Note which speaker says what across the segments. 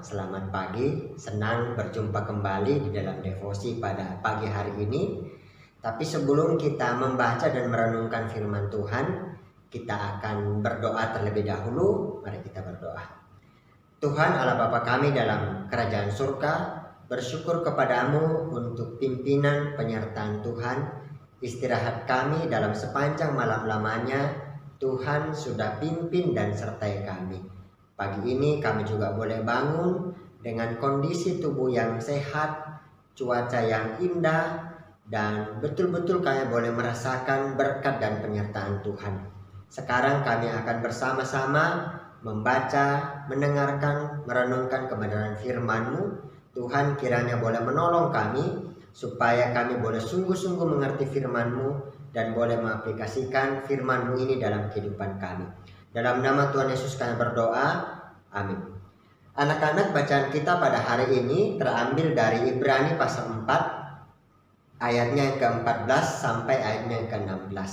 Speaker 1: selamat pagi. Senang berjumpa kembali di dalam devosi pada pagi hari ini. Tapi sebelum kita membaca dan merenungkan firman Tuhan, kita akan berdoa terlebih dahulu. Mari kita berdoa. Tuhan Allah Bapa kami dalam kerajaan surga, bersyukur kepadamu untuk pimpinan penyertaan Tuhan. Istirahat kami dalam sepanjang malam lamanya, Tuhan sudah pimpin dan sertai kami. Pagi ini kami juga boleh bangun dengan kondisi tubuh yang sehat, cuaca yang indah, dan betul-betul kami boleh merasakan berkat dan penyertaan Tuhan. Sekarang kami akan bersama-sama membaca, mendengarkan, merenungkan kebenaran firman-Mu. Tuhan kiranya boleh menolong kami supaya kami boleh sungguh-sungguh mengerti firman-Mu dan boleh mengaplikasikan firman-Mu ini dalam kehidupan kami. Dalam nama Tuhan Yesus kami berdoa, amin. Anak-anak, bacaan kita pada hari ini terambil dari Ibrani pasal 4 ayatnya yang ke-14 sampai ayatnya yang ke-16.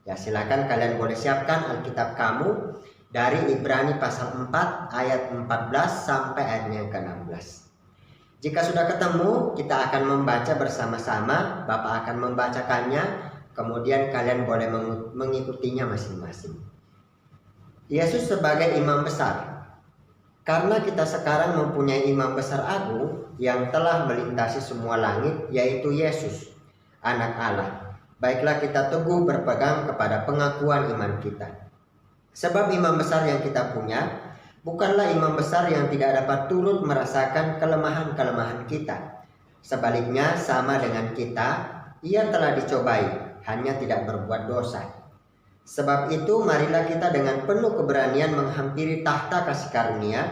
Speaker 1: Ya, silakan kalian boleh siapkan Alkitab kamu dari Ibrani pasal 4 ayat 14 sampai ayatnya yang ke-16. Jika sudah ketemu, kita akan membaca bersama-sama. Bapak akan membacakannya, kemudian kalian boleh mengikutinya masing-masing. Yesus sebagai imam besar. Karena kita sekarang mempunyai imam besar agung yang telah melintasi semua langit, yaitu Yesus, anak Allah. Baiklah kita teguh berpegang kepada pengakuan iman kita. Sebab imam besar yang kita punya bukanlah imam besar yang tidak dapat turut merasakan kelemahan-kelemahan kita. Sebaliknya sama dengan kita, ia telah dicobai, hanya tidak berbuat dosa. Sebab itu marilah kita dengan penuh keberanian menghampiri tahta kasih karunia,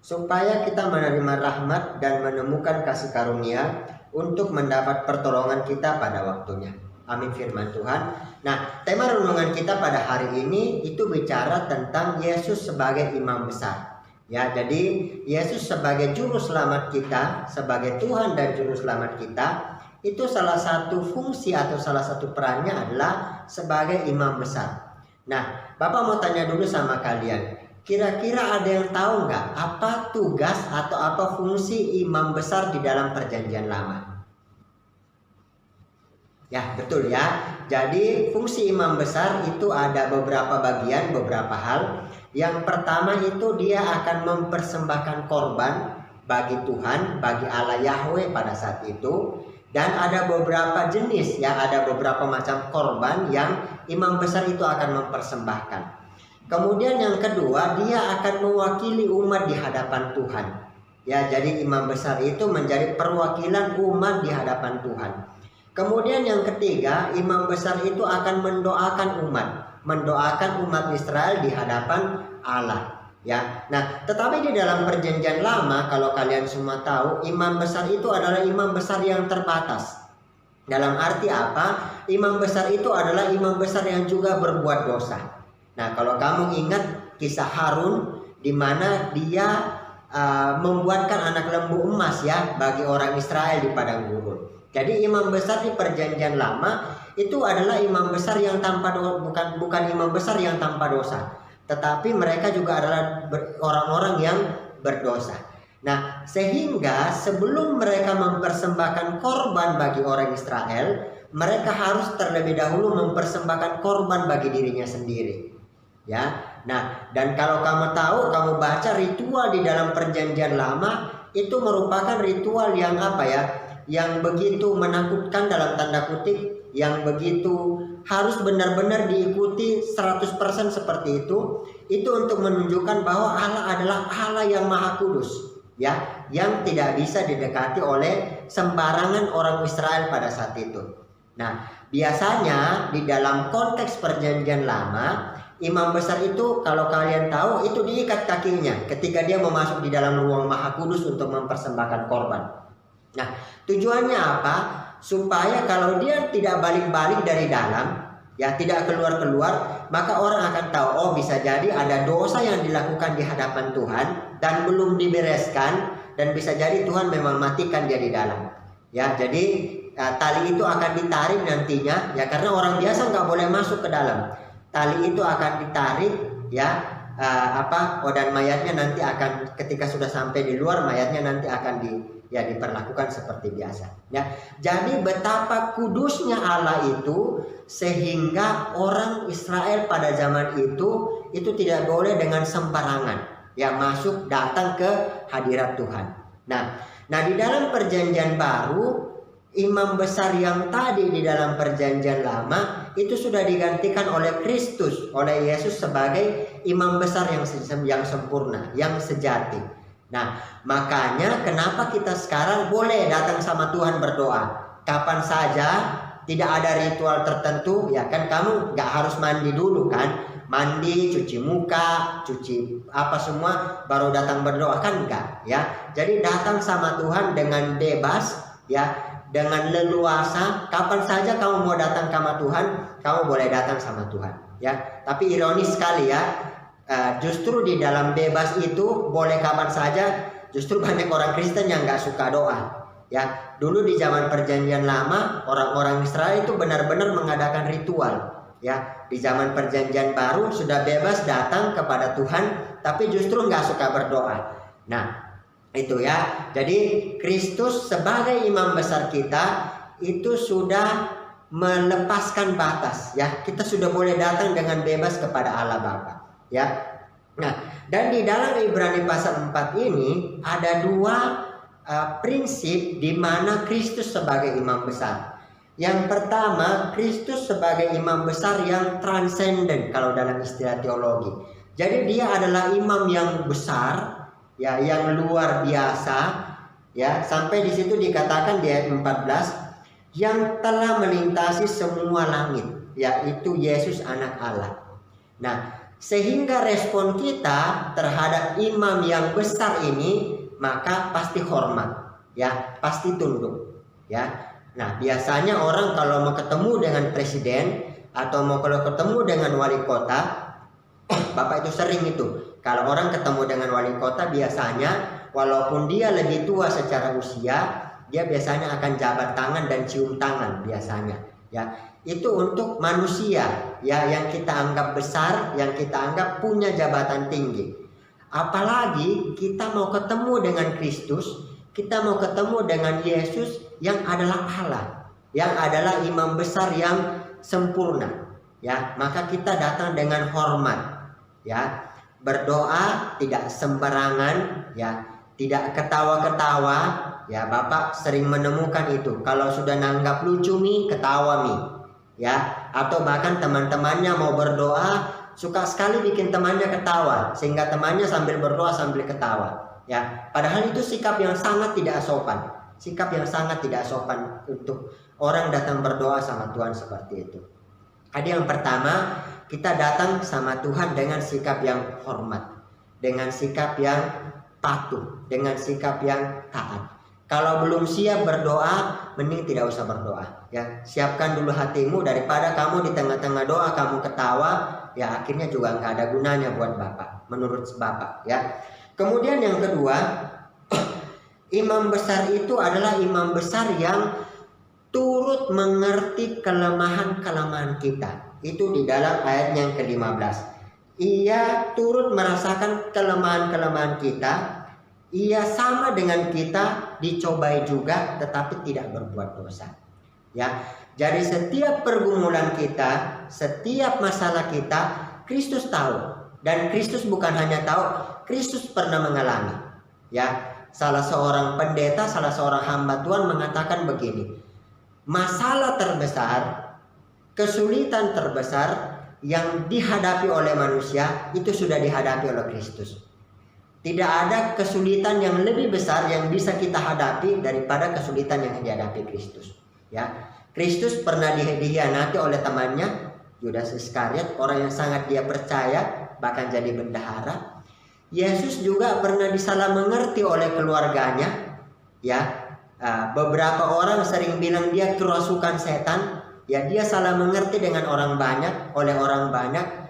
Speaker 1: supaya kita menerima rahmat dan menemukan kasih karunia untuk mendapat pertolongan kita pada waktunya. Amin firman Tuhan. Nah, tema renungan kita pada hari ini itu bicara tentang Yesus sebagai imam besar. Ya, jadi Yesus sebagai juru selamat kita, sebagai Tuhan dan juru selamat kita, itu salah satu fungsi atau salah satu perannya adalah sebagai imam besar. Nah, Bapak mau tanya dulu sama kalian, kira-kira ada yang tahu nggak apa tugas atau apa fungsi imam besar di dalam perjanjian lama? Ya, betul ya. Jadi fungsi imam besar itu ada beberapa bagian, beberapa hal. Yang pertama itu dia akan mempersembahkan korban bagi Tuhan, bagi Allah Yahweh pada saat itu. Dan ada beberapa jenis, ya, ada beberapa macam korban yang imam besar itu akan mempersembahkan. Kemudian yang kedua, dia akan mewakili umat di hadapan Tuhan. Ya, jadi imam besar itu menjadi perwakilan umat di hadapan Tuhan. Kemudian yang ketiga, imam besar itu akan mendoakan umat Israel di hadapan Allah. Ya, nah, tetapi di dalam perjanjian lama, kalau kalian semua tahu, imam besar itu adalah imam besar yang terbatas. Dalam arti apa? Imam besar itu adalah imam besar yang juga berbuat dosa. Nah, kalau kamu ingat kisah Harun, di mana dia membuatkan anak lembu emas ya bagi orang Israel di padang gurun. Jadi imam besar di perjanjian lama itu adalah imam besar yang tanpa bukan imam besar yang tanpa dosa. Tetapi mereka juga adalah orang-orang yang berdosa. Nah, sehingga sebelum mereka mempersembahkan korban bagi orang Israel, mereka harus terlebih dahulu mempersembahkan korban bagi dirinya sendiri. Ya, nah, dan kalau kamu tahu, kamu baca ritual di dalam perjanjian lama itu merupakan ritual yang apa ya? Yang begitu menakutkan dalam tanda kutip, yang begitu harus benar-benar diikuti 100% seperti itu untuk menunjukkan bahwa Allah adalah Allah yang Maha Kudus, ya, yang tidak bisa didekati oleh sembarangan orang Israel pada saat itu. Nah, biasanya di dalam konteks perjanjian lama, imam besar itu kalau kalian tahu itu diikat kakinya ketika dia masuk di dalam ruang Maha Kudus untuk mempersembahkan korban. Nah, tujuannya apa? Supaya kalau dia tidak balik-balik dari dalam, ya, tidak keluar-keluar, maka orang akan tahu, oh, bisa jadi ada dosa yang dilakukan di hadapan Tuhan dan belum dibereskan, dan bisa jadi Tuhan memang matikan dia di dalam. Ya, jadi tali itu akan ditarik nantinya, ya, karena orang biasa nggak boleh masuk ke dalam. Tali itu akan ditarik, ya, dan mayatnya nanti akan, ketika sudah sampai di luar, mayatnya nanti akan diperlakukan seperti biasa. Ya, jadi betapa kudusnya Allah itu sehingga orang Israel pada zaman itu tidak boleh dengan sembarangan ya masuk datang ke hadirat Tuhan. Nah di dalam perjanjian baru, imam besar yang tadi di dalam perjanjian lama itu sudah digantikan oleh Kristus, oleh Yesus sebagai imam besar yang sempurna, yang sejati. Nah, makanya kenapa kita sekarang boleh datang sama Tuhan berdoa kapan saja, tidak ada ritual tertentu ya kan. Kamu gak harus mandi dulu kan, mandi, cuci muka, cuci apa semua baru datang berdoa kan, enggak ya. Jadi datang sama Tuhan dengan bebas ya, dengan leluasa. Kapan saja kamu mau datang sama Tuhan, kamu boleh datang sama Tuhan ya. Tapi ironis sekali ya, justru di dalam bebas itu boleh kapan saja, justru banyak orang Kristen yang nggak suka doa ya. Dulu di zaman perjanjian lama, orang-orang Israel itu benar-benar mengadakan ritual ya. Di zaman perjanjian baru sudah bebas datang kepada Tuhan, tapi justru nggak suka berdoa. Nah itu ya. Jadi Kristus sebagai imam besar kita itu sudah melepaskan batas ya. Kita sudah boleh datang dengan bebas kepada Allah Bapa ya. Nah, dan di dalam Ibrani pasal 4 ini ada dua prinsip di mana Kristus sebagai imam besar. Yang pertama, Kristus sebagai imam besar yang transenden kalau dalam istilah teologi. Jadi dia adalah imam yang besar ya, yang luar biasa ya. Sampai di situ dikatakan di ayat 14, yang telah melintasi semua langit, yaitu Yesus anak Allah. Nah, sehingga respon kita terhadap imam yang besar ini maka pasti hormat ya, pasti tunduk ya. Nah, biasanya orang kalau mau ketemu dengan presiden atau kalau ketemu dengan wali kota, Bapak itu sering itu, kalau orang ketemu dengan wali kota biasanya walaupun dia lebih tua secara usia, dia biasanya akan jabat tangan dan cium tangan biasanya ya. Itu untuk manusia ya, yang kita anggap besar, yang kita anggap punya jabatan tinggi. Apalagi kita mau ketemu dengan Kristus, kita mau ketemu dengan Yesus yang adalah Allah, yang adalah imam besar yang sempurna ya. Maka kita datang dengan hormat ya, berdoa tidak sembarangan ya, tidak ketawa-ketawa ya. Bapak sering menemukan itu, kalau sudah nanggap lucu nih, ketawa nih ya. Atau bahkan teman-temannya mau berdoa, suka sekali bikin temannya ketawa sehingga temannya sambil berdoa sambil ketawa ya. Padahal itu sikap yang sangat tidak sopan, sikap yang sangat tidak sopan untuk orang datang berdoa sama Tuhan seperti itu. Jadi yang pertama, kita datang sama Tuhan dengan sikap yang hormat, dengan sikap yang patuh, dengan sikap yang taat. Kalau belum siap berdoa, mending tidak usah berdoa ya. Siapkan dulu hatimu, daripada kamu di tengah-tengah doa kamu ketawa ya, akhirnya juga nggak ada gunanya buat Bapak, menurut Bapak ya. Kemudian yang kedua, imam besar itu adalah imam besar yang turut mengerti kelemahan-kelemahan kita. Itu di dalam ayat yang ke-15. Ia turut merasakan kelemahan-kelemahan kita. Ia sama dengan kita, dicobai juga tetapi tidak berbuat dosa ya. Jadi setiap pergumulan kita, setiap masalah kita, Kristus tahu. Dan Kristus bukan hanya tahu, Kristus pernah mengalami ya. Salah seorang pendeta, salah seorang hamba Tuhan mengatakan begini, masalah terbesar, kesulitan terbesar yang dihadapi oleh manusia itu sudah dihadapi oleh Kristus. Tidak ada kesulitan yang lebih besar yang bisa kita hadapi daripada kesulitan yang dihadapi Kristus ya. Kristus pernah dikhianati oleh temannya Yudas Iskariot, orang yang sangat dia percaya, bahkan jadi bendahara. Yesus juga pernah disalah mengerti oleh keluarganya ya. Beberapa orang sering bilang dia kerasukan setan ya. Dia salah mengerti dengan orang banyak, oleh orang banyak.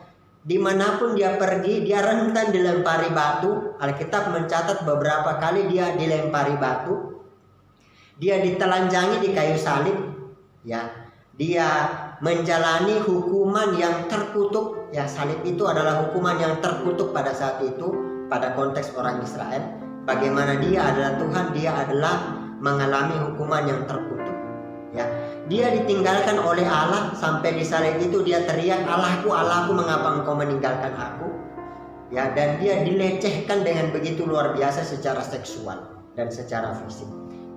Speaker 1: Dimanapun dia pergi, dia rentan dilempari batu. Alkitab mencatat beberapa kali dia dilempari batu. Dia ditelanjangi di kayu salib ya. Dia menjalani hukuman yang terkutuk. Ya, salib itu adalah hukuman yang terkutuk pada saat itu, pada konteks orang Israel. Bagaimana dia adalah Tuhan, dia adalah mengalami hukuman yang terkutuk. Ya, dia ditinggalkan oleh Allah, sampai di salib itu dia teriak, Allahku, Allahku, mengapa engkau meninggalkan aku? Ya, dan dia dilecehkan dengan begitu luar biasa secara seksual dan secara fisik.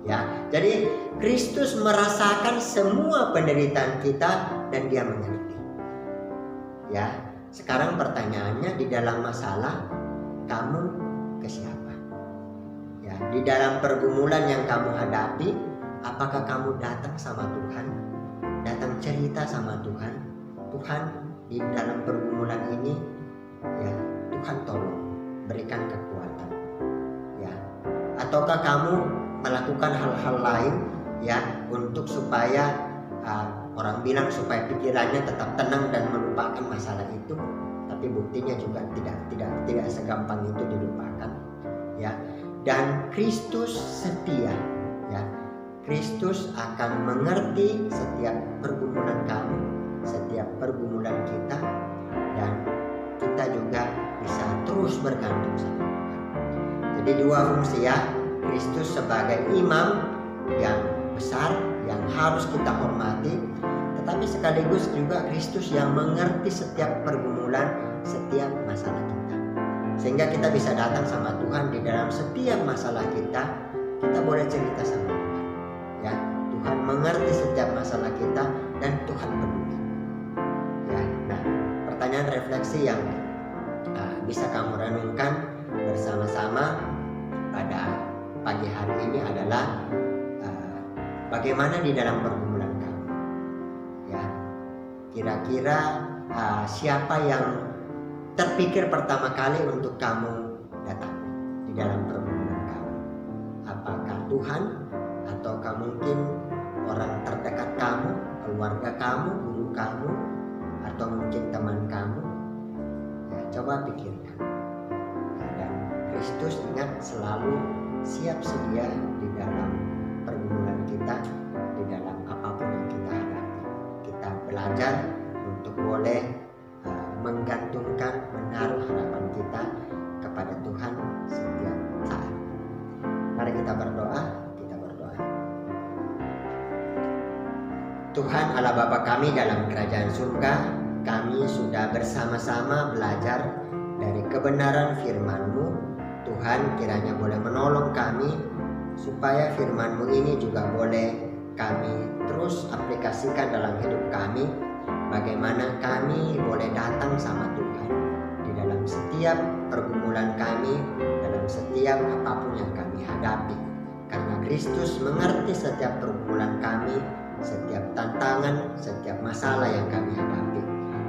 Speaker 1: Ya, jadi Kristus merasakan semua penderitaan kita dan dia mengerti. Ya, sekarang pertanyaannya, di dalam masalah kamu ke siapa? Ya, di dalam pergumulan yang kamu hadapi, apakah kamu datang sama Tuhan? Datang cerita sama Tuhan? Tuhan, di dalam pergumulan ini, ya Tuhan tolong, berikan kekuatan. Ya, ataukah kamu melakukan hal-hal lain, ya, untuk supaya orang bilang supaya pikirannya tetap tenang dan melupakan masalah itu, tapi buktinya juga tidak segampang itu dilupakan. Ya, dan Kristus setia. Ya, Kristus akan mengerti setiap pergumulan kamu, setiap pergumulan kita, dan kita juga bisa terus bergantung sama Tuhan. Jadi dua fungsi, ya, Kristus sebagai imam yang besar yang harus kita hormati, tetapi sekaligus juga Kristus yang mengerti setiap pergumulan, setiap masalah kita, sehingga kita bisa datang sama Tuhan di dalam setiap masalah kita. Kita boleh cerita sama Tuhan. Ya, Tuhan mengerti setiap masalah kita dan Tuhan peduli. Ya, nah, pertanyaan refleksi yang bisa kamu renungkan bersama-sama pada pagi hari ini adalah bagaimana di dalam pergumulan kamu. Ya, kira-kira siapa yang terpikir pertama kali untuk kamu datang di dalam pergumulan kamu? Apakah Tuhan, ataukah mungkin orang terdekat kamu, keluarga kamu, guru kamu, atau mungkin teman kamu? Ya, coba pikirkan. Ya, dan Kristus ingat selalu siap sedia di dalam pergumulan kita, di dalam apapun yang kita hadapi. Kita belajar untuk boleh menggantungkan, menaruh harapan kita kepada Tuhan setiap saat. Mari kita berdoa. Tuhan Allah Bapa kami dalam kerajaan surga, kami sudah bersama-sama belajar dari kebenaran firman-Mu. Tuhan, kiranya boleh menolong kami supaya firman-Mu ini juga boleh kami terus aplikasikan dalam hidup kami. Bagaimana kami boleh datang sama Tuhan di dalam setiap pergumulan kami, dalam setiap apapun yang kami hadapi. Karena Kristus mengerti setiap pergumulan kami, setiap tantangan, setiap masalah yang kami hadapi.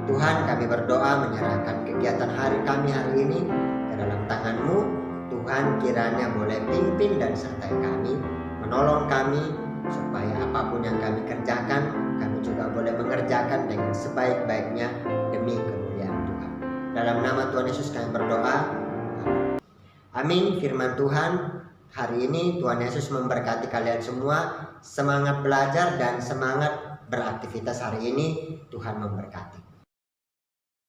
Speaker 1: Tuhan, kami berdoa menyerahkan kegiatan hari kami hari ini ke dalam tangan-Mu. Tuhan, kiranya boleh pimpin dan sertai kami, menolong kami supaya apapun yang kami kerjakan, kami juga boleh mengerjakan dengan sebaik-baiknya demi kemuliaan Tuhan. Dalam nama Tuhan Yesus kami berdoa. Amin. Firman Tuhan hari ini, Tuhan Yesus memberkati kalian semua. Semangat belajar dan semangat beraktivitas hari ini. Tuhan memberkati.